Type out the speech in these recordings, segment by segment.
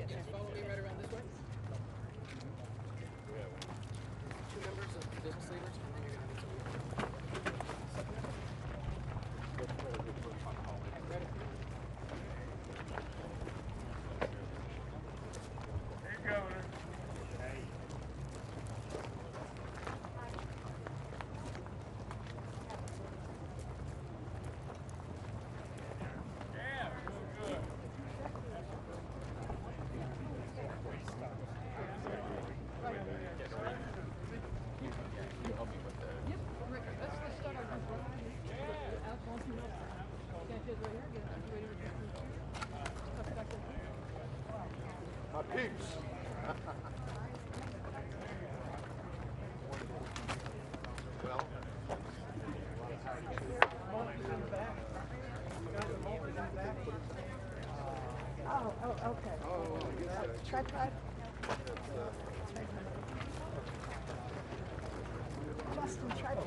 Just follow me right around this way. Two members of the business leaders, and then you're going to have My peeps. Well, oh, okay. oh, yes. Tripod. Justin, tripod.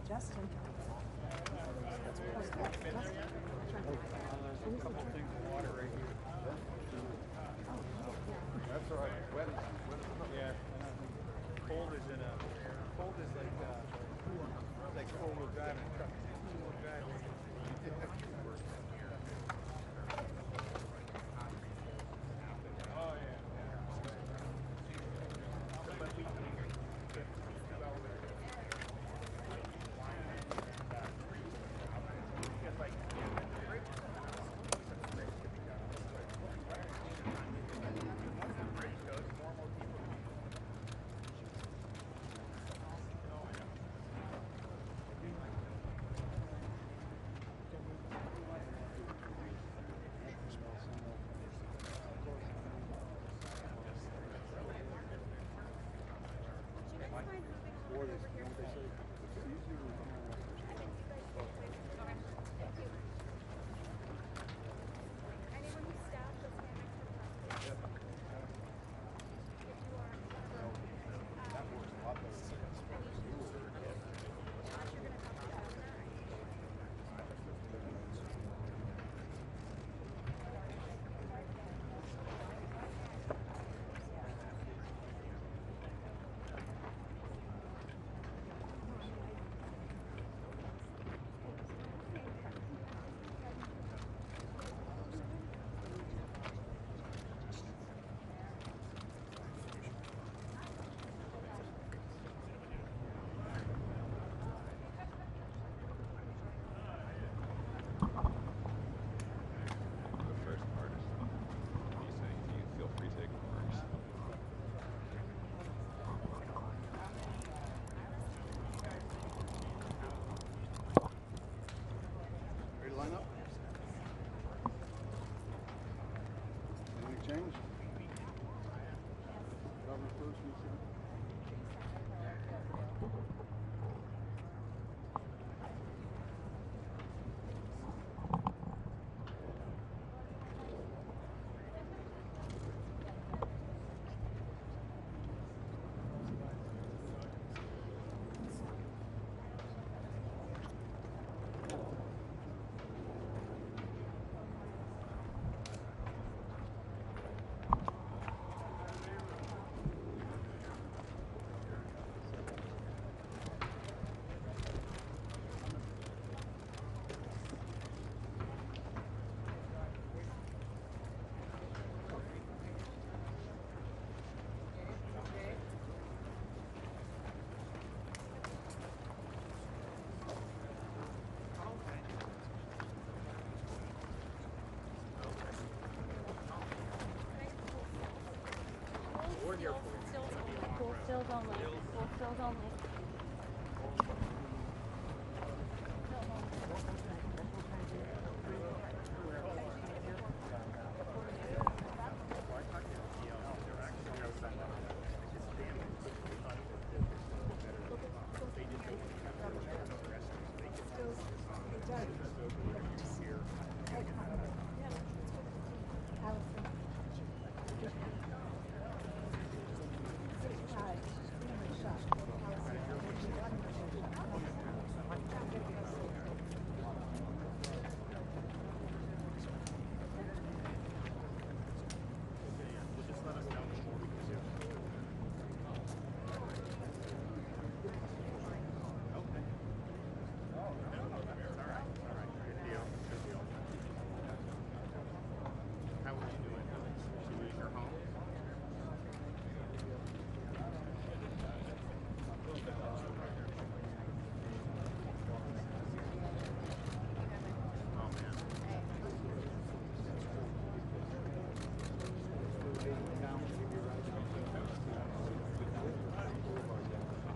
Justin. That's all right. Wet. Yeah. Cold is in a. Cold is like four-wheel drive and truck. Two-wheel drive. Oh yeah. Stills only. Full stills only.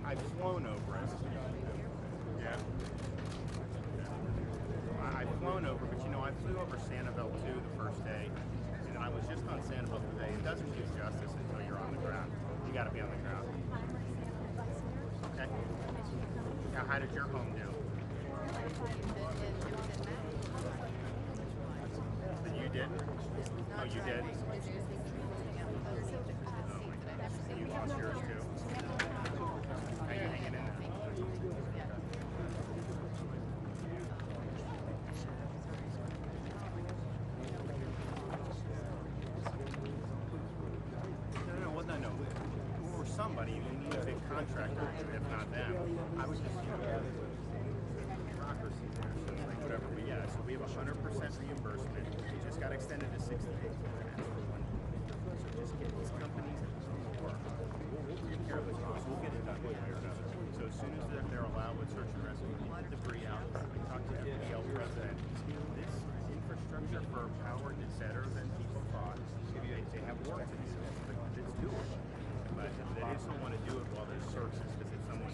I've flown over it. Yeah. I've flown over, but you know, I flew over Sanibel too the first day, and then I was just on Sanibel today. It doesn't do justice until you're on the ground. You got to be on the ground. Okay. Now, how did your home do? You did? Oh, you did? You lost yours too? How you hanging in there? No. Or somebody, you need a big contractor, if not them. I was just, bureaucracy there, so it's like whatever. But yeah, so we have 100% reimbursement. It just got extended to 60 days. So just get these companies to work. We'll take care of this. We'll get it done one way or another. So as soon as they're allowed with search and rescue, get the debris out. We talked to the FDL president. This infrastructure for power is better than people thought. They have work to do. It's doable. But they just don't want to do it while there's searches because if someone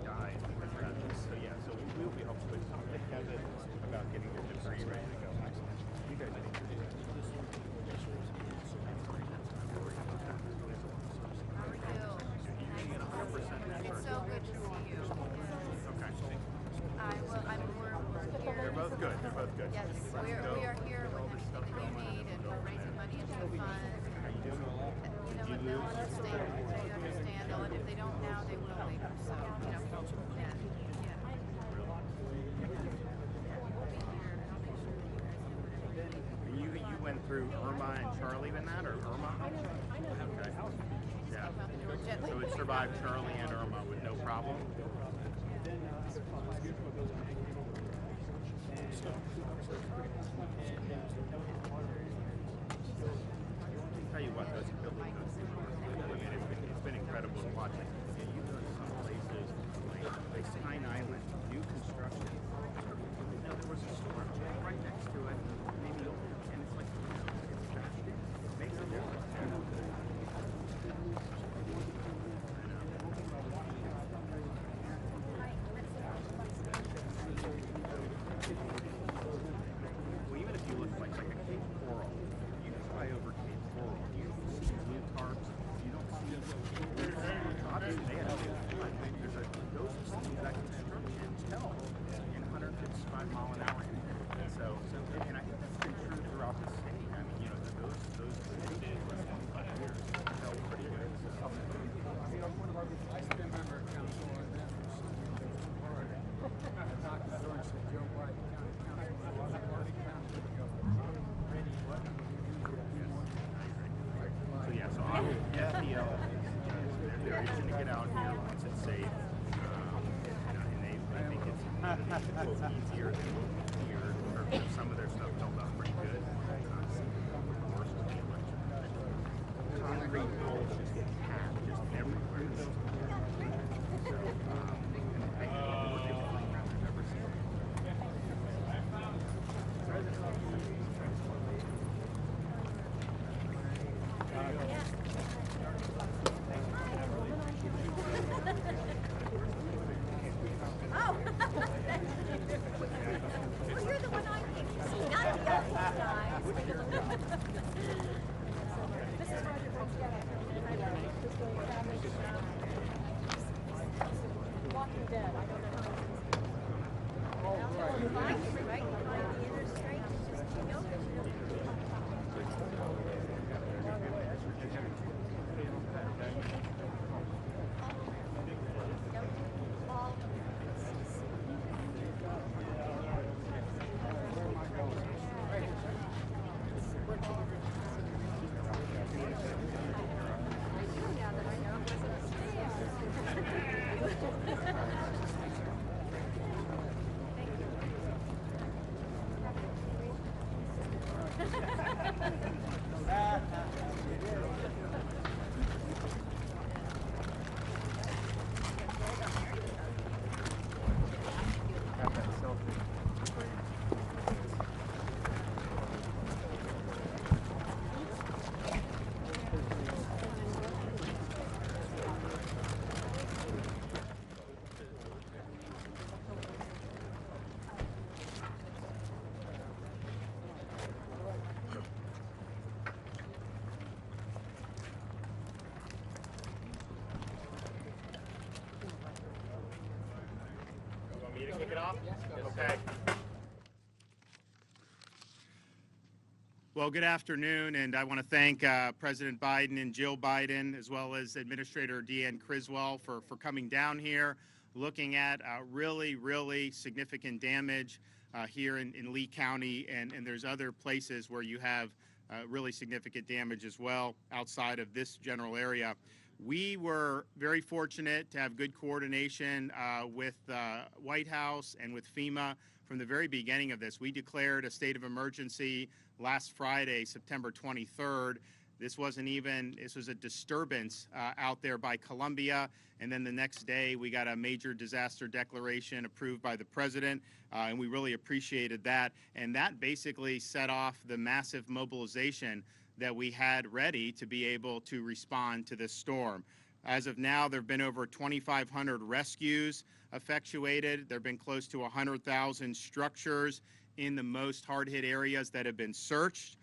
dies, so yeah, so we will be helpful with Kevin about getting the debris ready to go. You guys need to do that. How are you? It's so good to see you. Okay. They're both good. They're both good. Yes, we are here with everything that you need, and we're raising money into the fund. You know, they'll understand. They understand. And if they don't now, they will later. So, you know, yeah. You went through Irma and Charlie in that, or Irma? Okay. Yeah. So it survived Charlie and Irma with no problem? Tell you what, those buildings, it's been incredible to watch it. Yeah, you've done some places like Pine Island, new construction. You know, there was a store right next to it, maybe open, and it's like, it makes a difference. Well, even if you look like a Cape Coral, you can fly over Cape Coral, you don't see blue tarps, you don't see obviously they have there's a those cities that can construction tell in 155-mile-an-hour. So and I think that's been true throughout the state. I mean, you know, those days for 25 years felt pretty good. So. I still remember a council on that. I talked to George Joe White, county council. So yeah, so I will FDL. They're itching to get out here once it's safe, and I think it's easier than here. Or some of their stuff held up pretty good. Concrete poles just get hacked just everywhere. it off? Okay. Well, good afternoon, and I want to thank President Biden and Jill Biden, as well as Administrator Deanne Criswell for coming down here, looking at really significant damage here in Lee County, and there's other places where you have really significant damage as well outside of this general area. We were very fortunate to have good coordination with White House and with FEMA from the very beginning of this. We declared a state of emergency last Friday, September 23rd. This was a disturbance out there by Columbia, and then the next day we got a major disaster declaration approved by the president, and we really appreciated that. And that basically set off the massive mobilization that we had ready to be able to respond to this storm. As of now, there have been over 2,500 rescues effectuated. There have been close to 100,000 structures in the most hard-hit areas that have been searched.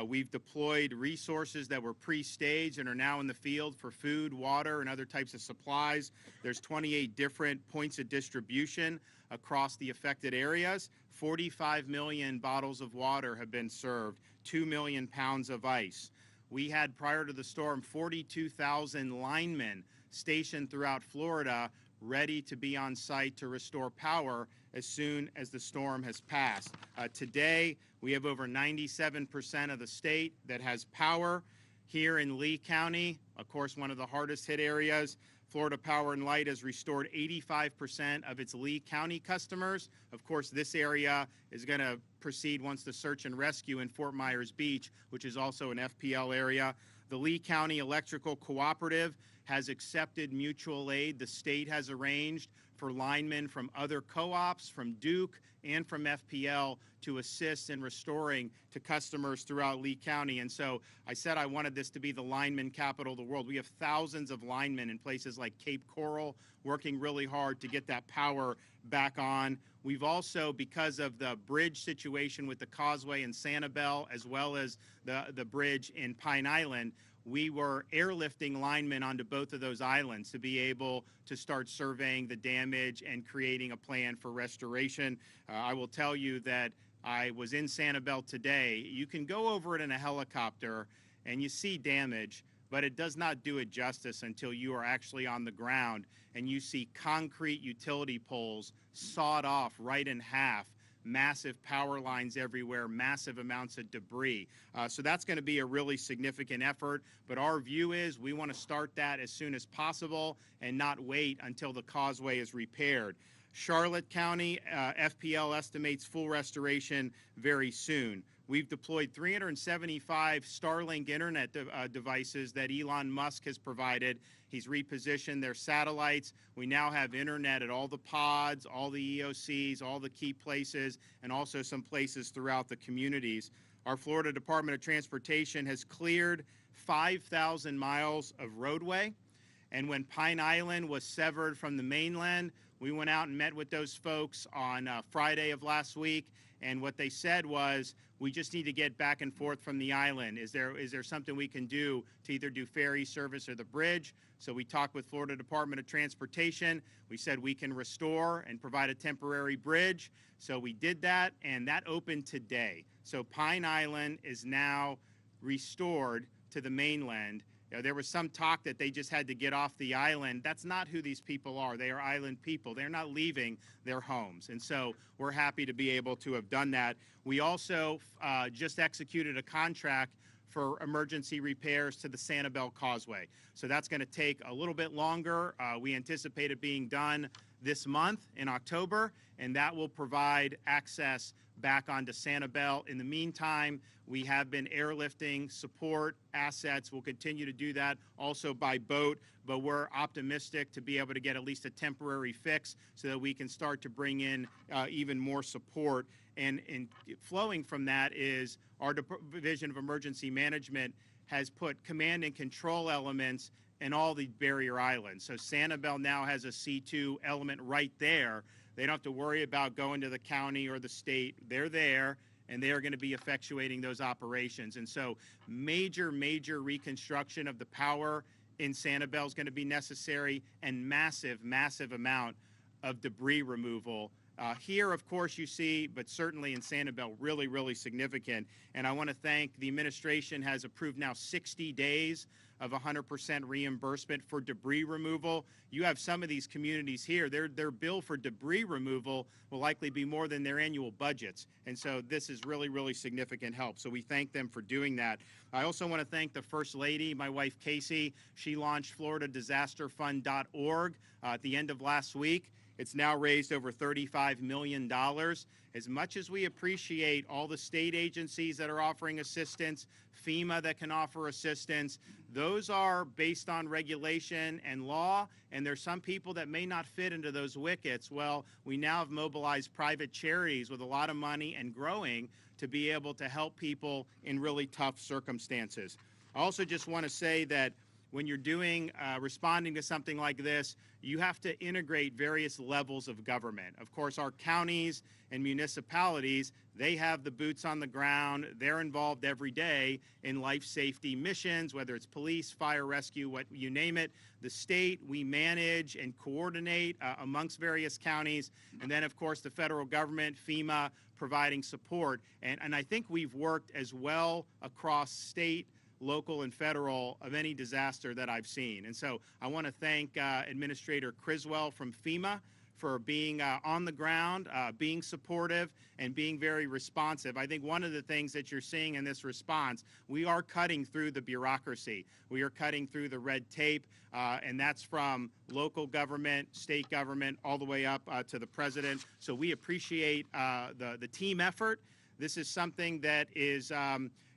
We've deployed resources that were pre-staged and are now in the field for food, water, and other types of supplies. There's 28 different points of distribution across the affected areas. 45 million bottles of water have been served, 2 million pounds of ice. We had, prior to the storm, 42,000 linemen stationed throughout Florida ready to be on site to restore power as soon as the storm has passed. Today, we have over 97% of the state that has power. Here in Lee County, of course, one of the hardest hit areas, Florida Power and Light has restored 85% of its Lee County customers. Of course, this area is going to proceed once the search and rescue in Fort Myers Beach, which is also an FPL area. The Lee County Electrical Cooperative has accepted mutual aid. The state has arranged for linemen from other co-ops, from Duke, and from FPL to assist in restoring to customers throughout Lee County. And so I said I wanted this to be the lineman capital of the world. We have thousands of linemen in places like Cape Coral working really hard to get that power back on. We've also, because of the bridge situation with the causeway in Sanibel, as well as the bridge in Pine Island, we were airlifting linemen onto both of those islands to be able to start surveying the damage and creating a plan for restoration. I will tell you that I was in Sanibel today. You can go over it in a helicopter and you see damage, but it does not do it justice until you are actually on the ground and you see concrete utility poles sawed off right in half, massive power lines everywhere, massive amounts of debris. So that's going to be a really significant effort, but our view is we want to start that as soon as possible and not wait until the causeway is repaired. Charlotte County, FPL estimates full restoration very soon. We've deployed 375 Starlink internet devices that Elon Musk has provided. He's repositioned their satellites. We now have internet at all the pods, all the EOCs, all the key places, and also some places throughout the communities. Our Florida Department of Transportation has cleared 5,000 miles of roadway. And when Pine Island was severed from the mainland, we went out and met with those folks on Friday of last week. And what they said was, we just need to get back and forth from the island. Is there something we can do to either do ferry service or the bridge? So we talked with Florida Department of Transportation. We said we can restore and provide a temporary bridge. So we did that, and that opened today. So Pine Island is now restored to the mainland. You know, there was some talk that they just had to get off the island. That's not who these people are. They are island people. They're not leaving their homes. And so we're happy to be able to have done that. We also just executed a contract for emergency repairs to the Sanibel Causeway. So that's going to take a little bit longer. We anticipate it being done this month in October, and that will provide access back onto Sanibel. In the meantime, we have been airlifting support assets. We'll continue to do that also by boat, but we're optimistic to be able to get at least a temporary fix so that we can start to bring in even more support. And flowing from that is our Division of Emergency Management has put command and control elements in all the barrier islands. So Sanibel now has a C2 element right there. They don't have to worry about going to the county or the state. They're there, and they are going to be effectuating those operations. And so major reconstruction of the power in Sanibel is going to be necessary, and massive amount of debris removal Here, of course, you see, but certainly in Sanibel, really, really significant. And I want to thank the administration has approved now 60 days of 100% reimbursement for debris removal. You have some of these communities here, their bill for debris removal will likely be more than their annual budgets. And so this is really, really significant help. So we thank them for doing that. I also want to thank the First Lady, my wife Casey. She launched FloridaDisasterFund.org at the end of last week. It's now raised over $35 million. As much as we appreciate all the state agencies that are offering assistance, FEMA that can offer assistance, those are based on regulation and law, and there's some people that may not fit into those wickets. Well, we now have mobilized private charities with a lot of money and growing to be able to help people in really tough circumstances. I also just want to say that when you're doing, responding to something like this, you have to integrate various levels of government. Of course, our counties and municipalities, they have the boots on the ground. They're involved every day in life safety missions, whether it's police, fire, rescue, what you name it. The state, we manage and coordinate amongst various counties. And then, of course, the federal government, FEMA, providing support. And I think we've worked as well across state, local, and federal of any disaster that I've seen. And so I want to thank Administrator Criswell from FEMA for being on the ground, being supportive, and being very responsive. I think one of the things that you're seeing in this response, we are cutting through the bureaucracy. We are cutting through the red tape, and that's from local government, state government, all the way up to the president. So we appreciate the team effort. This is something that is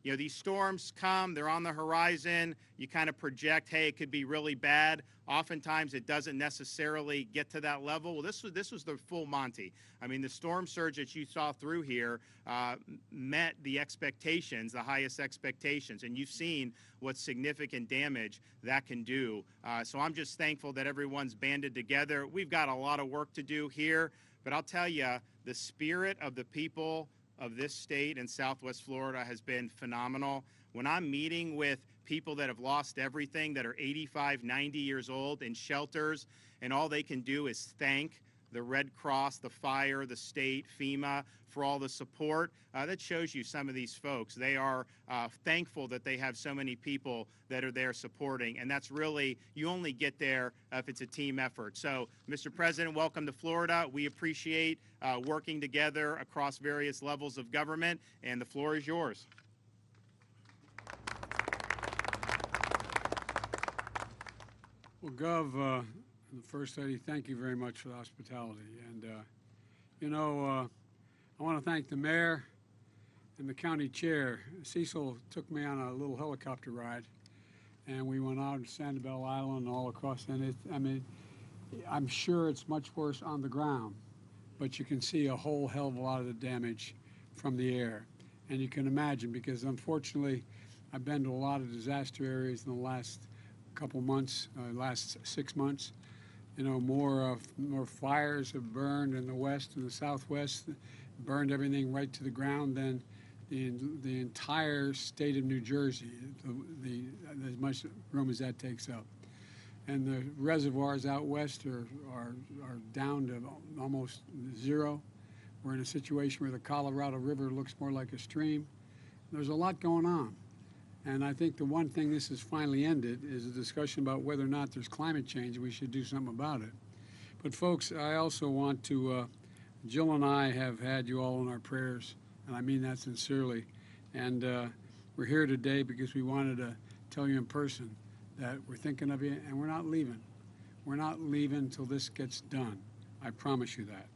you know, these storms come, they're on the horizon, you kind of project, hey, it could be really bad. Oftentimes it doesn't necessarily get to that level. Well, this was the full Monty. I mean, the storm surge that you saw through here met the expectations, the highest expectations, and you've seen what significant damage that can do. So I'm just thankful that everyone's banded together. We've got a lot of work to do here, but I'll tell you, the spirit of the people of this state and Southwest Florida has been phenomenal. When I'm meeting with people that have lost everything, that are 85, 90 years old in shelters, and all they can do is thank the Red Cross, the fire, the state, FEMA, for all the support, that shows you some of these folks. They are thankful that they have so many people that are there supporting, and that's really, you only get there if it's a team effort. So, Mr. President, welcome to Florida. We appreciate working together across various levels of government, and the floor is yours. Well, Gov, the First Lady, thank you very much for the hospitality. And, you know, I want to thank the mayor and the county chair. Cecil took me on a little helicopter ride, and we went out to Sanibel Island and all across. And I mean, I'm sure it's much worse on the ground, but you can see a whole hell of a lot of the damage from the air. And you can imagine, because unfortunately, I've been to a lot of disaster areas in the last couple months, last 6 months. You know, more fires have burned in the west and the southwest, burned everything right to the ground than the entire state of New Jersey, as much room as that takes up. And the reservoirs out west are down to almost zero. We're in a situation where the Colorado River looks more like a stream. There's a lot going on. And I think the one thing this has finally ended is a discussion about whether or not there's climate change and we should do something about it. But folks, I also want to, Jill and I have had you all in our prayers, and I mean that sincerely. And we're here today because we wanted to tell you in person that we're thinking of you, and we're not leaving. We're not leaving until this gets done. I promise you that.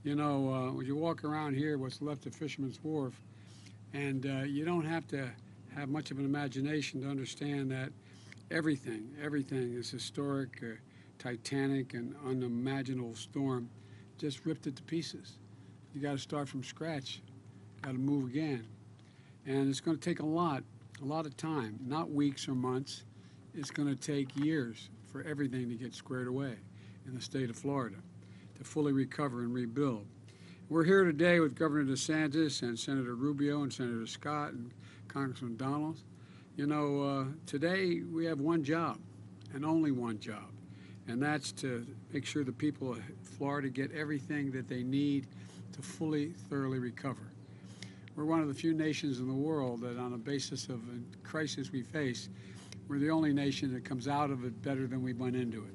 You know, when you walk around here, what's left of Fisherman's Wharf, and you don't have to have much of an imagination to understand that everything is historic, titanic, and unimaginable storm just ripped it to pieces. You got to start from scratch, got to move again. And it's going to take a lot of time, not weeks or months. It's going to take years for everything to get squared away in the state of Florida, to fully recover and rebuild. We're here today with Governor DeSantis and Senator Rubio and Senator Scott and Congressman Donald. You know, today we have one job, and only one job, and that's to make sure the people of Florida get everything that they need to fully, thoroughly recover. We're one of the few nations in the world that, on the basis of a crisis we face, we're the only nation that comes out of it better than we went into it.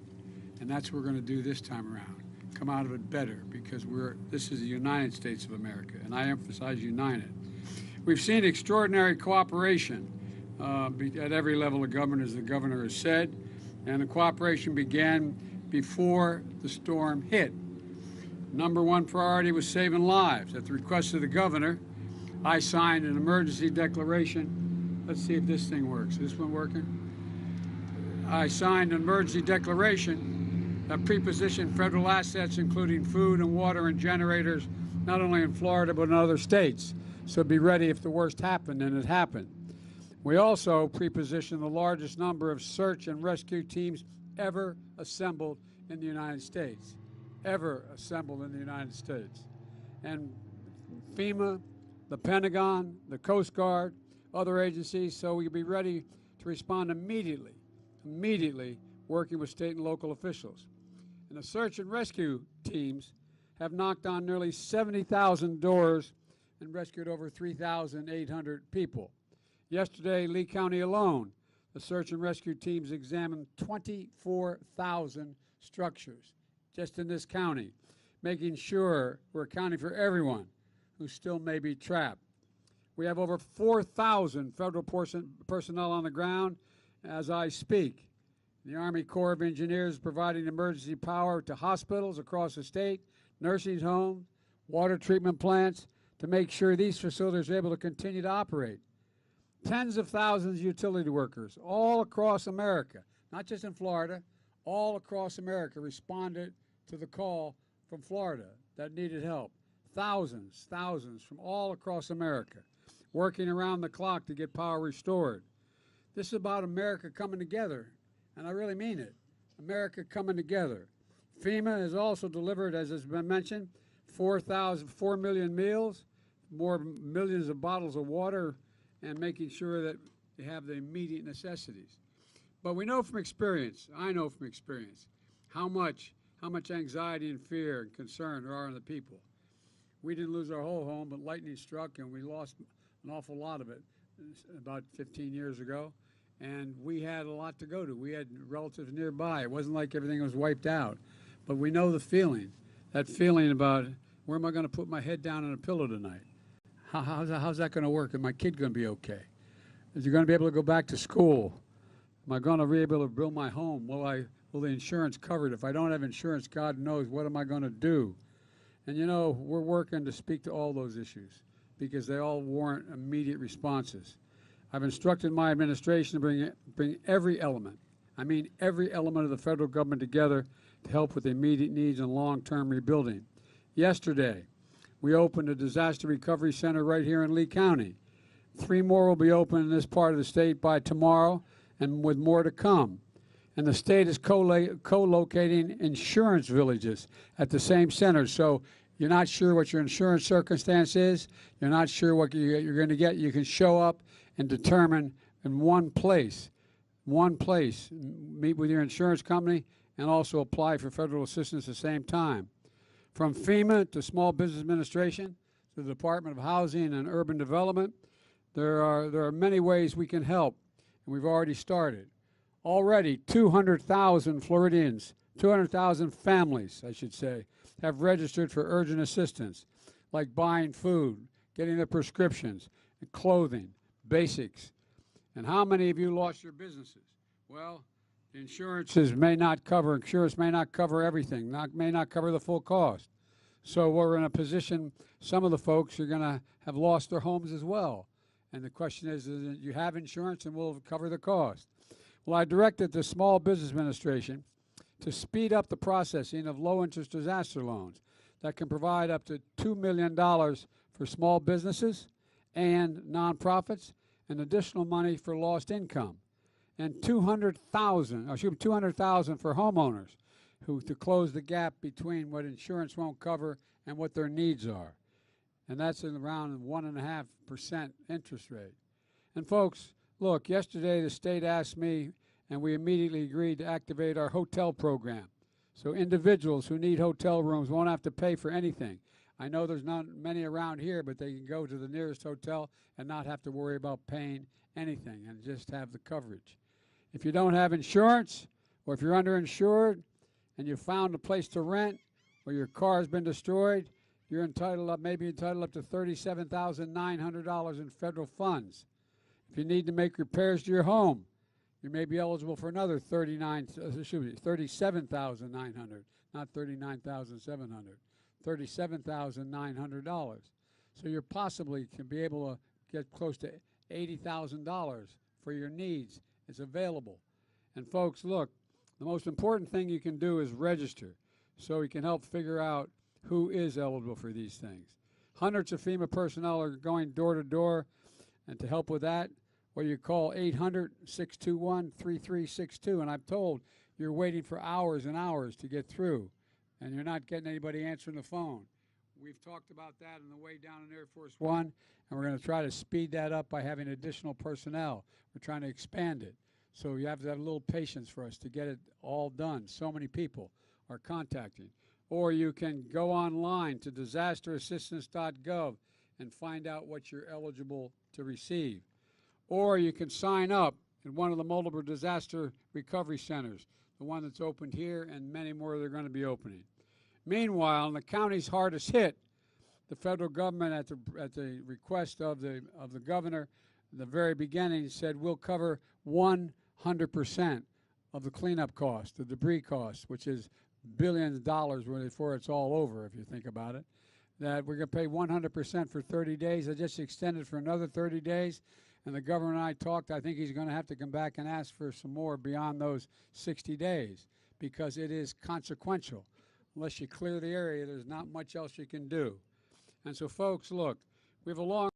And that's what we're going to do this time around. Come out of it better, because this is the United States of America, and I emphasize united. We've seen extraordinary cooperation at every level of government, as the governor has said, and the cooperation began before the storm hit. Number one priority was saving lives. At the request of the governor, I signed an emergency declaration. Let's see if this thing works. Is this one working? I signed an emergency declaration that prepositioned federal assets, including food and water and generators, not only in Florida but in other states. So be ready if the worst happened, and it happened. We also prepositioned the largest number of search and rescue teams ever assembled in the United States. Ever assembled in the United States. And FEMA, the Pentagon, the Coast Guard, other agencies, so we'll be ready to respond immediately working with state and local officials. And the search and rescue teams have knocked on nearly 70,000 doors and rescued over 3,800 people. Yesterday, Lee County alone, the search and rescue teams examined 24,000 structures just in this county, making sure we're accounting for everyone who still may be trapped. We have over 4,000 federal personnel on the ground as I speak. The Army Corps of Engineers is providing emergency power to hospitals across the state, nursing homes, water treatment plants, to make sure these facilities are able to continue to operate. Tens of thousands of utility workers all across America, not just in Florida, all across America responded to the call from Florida that needed help. Thousands from all across America, working around the clock to get power restored. This is about America coming together, and I really mean it. America coming together. FEMA has also delivered, as has been mentioned, 4 million meals, more millions of bottles of water, and making sure that they have the immediate necessities. But we know from experience, I know from experience, how much anxiety and fear and concern there are in the people. We didn't lose our whole home, but lightning struck, and we lost an awful lot of it about 15 years ago. And we had a lot to go to. We had relatives nearby. It wasn't like everything was wiped out. But we know the feeling, that feeling about, where am I going to put my head down on a pillow tonight? How's that going to work? Is my kid going to be okay? Is he going to be able to go back to school? Am I going to be able to build my home? Will the insurance cover it? If I don't have insurance, God knows, what am I going to do? And you know, we're working to speak to all those issues because they all warrant immediate responses. I've instructed my administration to bring every element, I mean every element of the federal government together to help with immediate needs and long-term rebuilding. Yesterday, we opened a disaster recovery center right here in Lee County. 3 more will be open in this part of the state by tomorrow, and with more to come. And the state is co-locating insurance villages at the same center. So you're not sure what your insurance circumstance is, you're not sure what you're going to get, you can show up and determine in one place, meet with your insurance company, and also apply for federal assistance at the same time. From FEMA to Small Business Administration to the Department of Housing and Urban Development, there are many ways we can help, and we've already started. Already, 200,000 Floridians, 200,000 families, I should say, have registered for urgent assistance, like buying food, getting their prescriptions, and clothing, basics. And how many of you lost your businesses? Well, insurance may not cover everything, may not cover the full cost. So we're in a position, some of the folks are going to have lost their homes as well. And the question is you have insurance and we'll cover the cost. Well, I directed the Small Business Administration to speed up the processing of low-interest disaster loans that can provide up to $2 million for small businesses and nonprofits, and additional money for lost income, and $200,000 for homeowners to close the gap between what insurance won't cover and what their needs are. And that's in around 1.5% interest rate. And folks, look, yesterday the state asked me and we immediately agreed to activate our hotel program. So individuals who need hotel rooms won't have to pay for anything. I know there's not many around here, but they can go to the nearest hotel and not have to worry about paying anything and just have the coverage. If you don't have insurance, or if you're underinsured and you found a place to rent, or your car has been destroyed, you're entitled up, maybe entitled up to $37,900 in federal funds. If you need to make repairs to your home, you may be eligible for another $37,900, not $39,700, $37,900. So you possibly can be able to get close to $80,000 for your needs. It's available. And folks, look, the most important thing you can do is register so we can help figure out who is eligible for these things. Hundreds of FEMA personnel are going door to door, and to help with that, well, you call 800-621-3362, and I'm told you're waiting for hours and hours to get through, and you're not getting anybody answering the phone. We've talked about that on the way down in Air Force One, and we're going to try to speed that up by having additional personnel. We're trying to expand it. So you have to have a little patience for us to get it all done. So many people are contacting. Or you can go online to disasterassistance.gov and find out what you're eligible to receive. Or you can sign up at one of the multiple disaster recovery centers, the one that's opened here and many more that are going to be opening. Meanwhile, in the counties hardest hit, the federal government, at the request of the governor, in the very beginning, said we'll cover 100% of the cleanup cost, the debris cost, which is billions of dollars before it's all over, if you think about it. That we're going to pay 100% for 30 days. I just extended for another 30 days, and the governor and I talked. I think he's going to have to come back and ask for some more beyond those 60 days because it is consequential. Unless you clear the area, there's not much else you can do. And so, folks, look, we have a long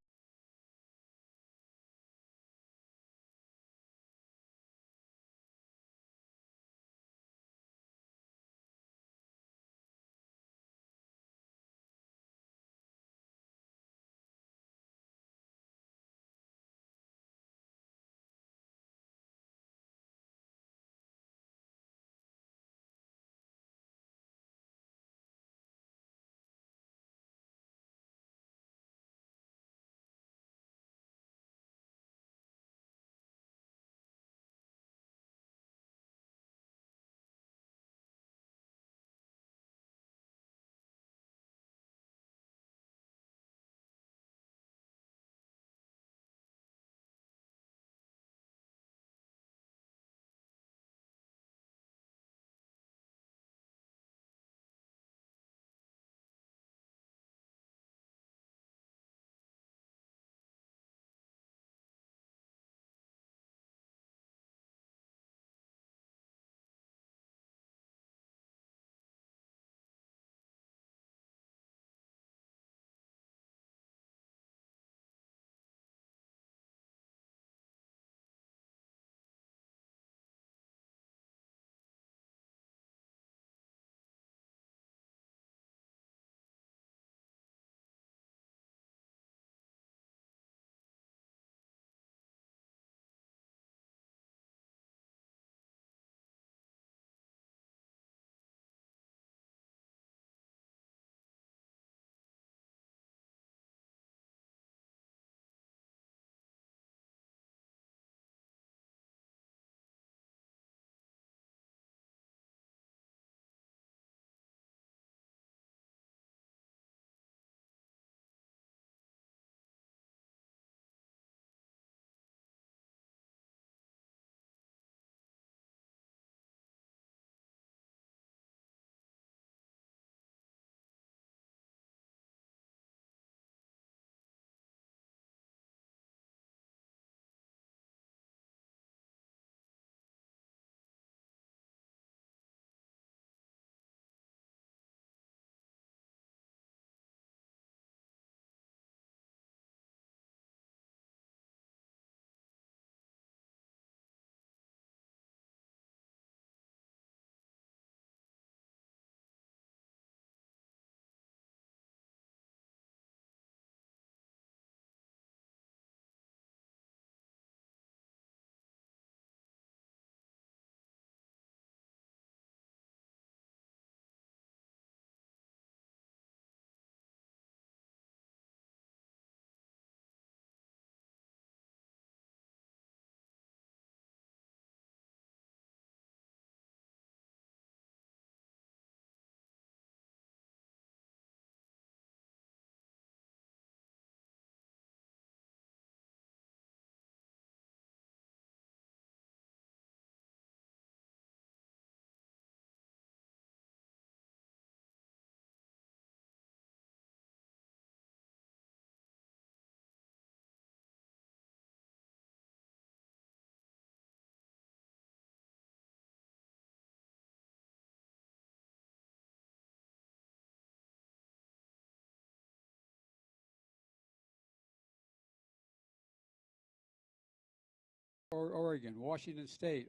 Oregon, Washington State,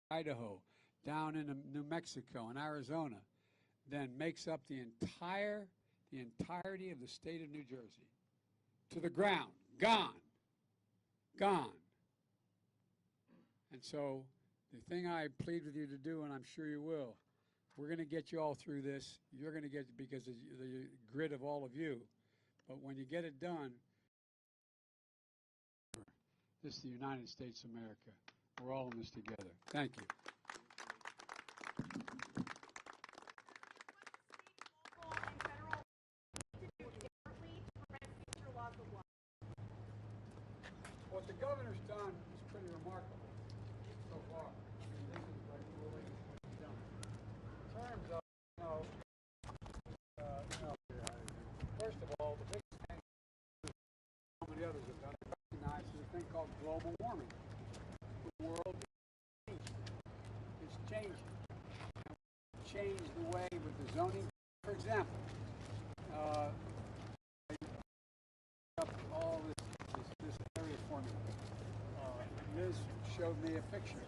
Idaho, down in New Mexico and Arizona, then makes up the entirety of the state of New Jersey. To the ground, gone, gone. And so the thing I plead with you to do, and I'm sure you will, we're going to get you all through this. You're going to get, because of the grit of all of you. But when you get it done, this is the United States of America. We're all in this together. Thank you. What the governor's done is pretty remarkable so far. I mean, this is like really what he's done. In terms of, first of all, the biggest thing so many others have done is recognize this thing called global warming. The world is changing. It's changed the way with the zoning. For example, all this area formula. Liz showed me a picture.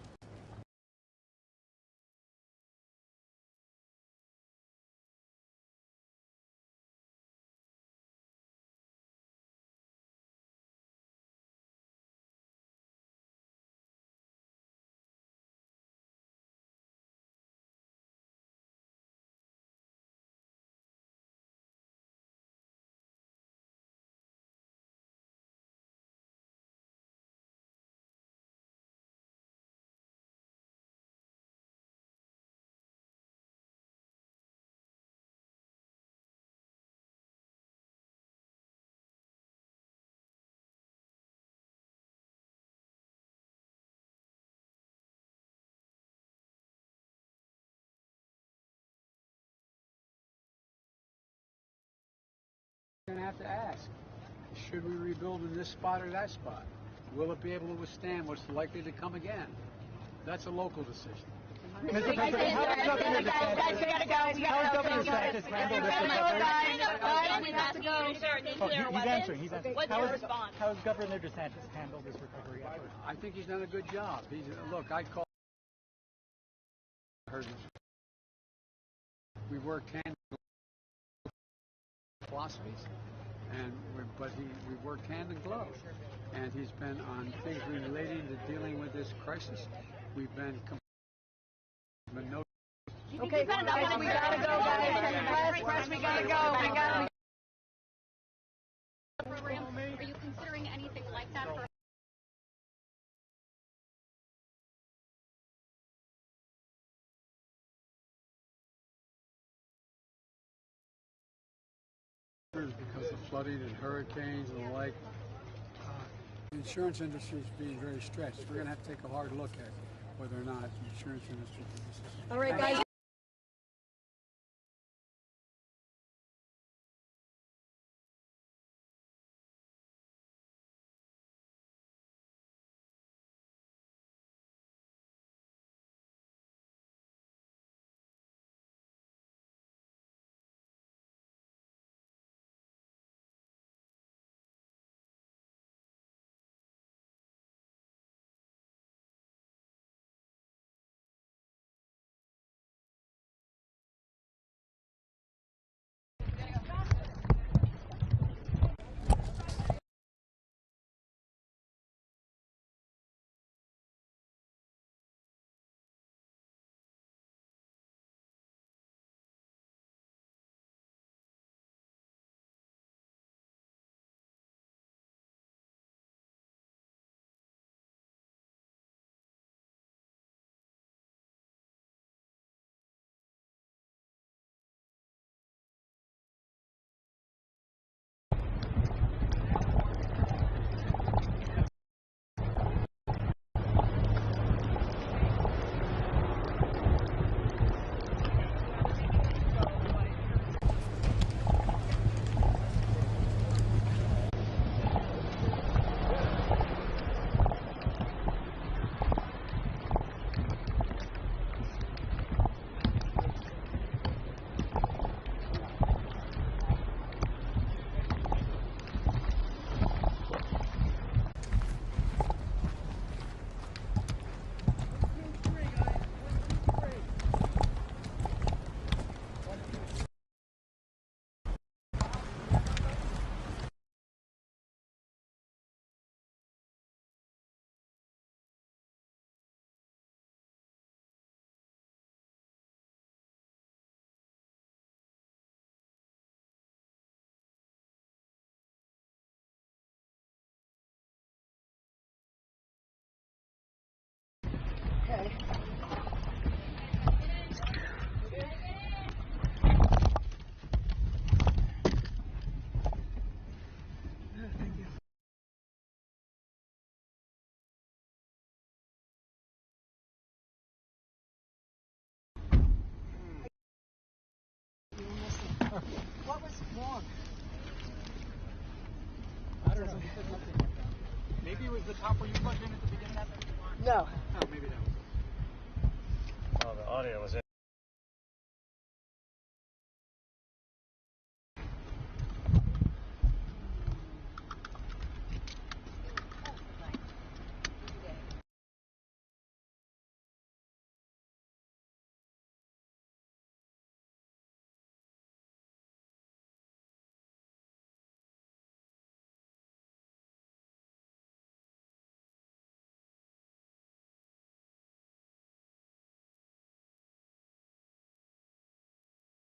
We're going to have to ask, should we rebuild in this spot or that spot? Will it be able to withstand what's likely to come again? That's a local decision. Mr. President, how is Governor DeSantis handled this recovery? We have to go. He's answering. What's your response? How has Governor DeSantis handled this recovery effort? I think he's done a good job. Look, I call. We worked hand in philosophies, but we worked hand in glove, and he's been on things relating to dealing with this crisis. We've been no. Okay, guys, we gotta go, guys. Press, we gotta go. Program. Are you considering anything like that for? Because of flooding and hurricanes and the like. The insurance industry is being very stretched. We're going to have to take a hard look at whether or not the insurance industry can be sustained. All right, guys. What was wrong? I don't know. He said nothing like that. Maybe it was the top where you plugged in at the beginning of that. No. Oh, maybe that was it. Oh, the audio was in.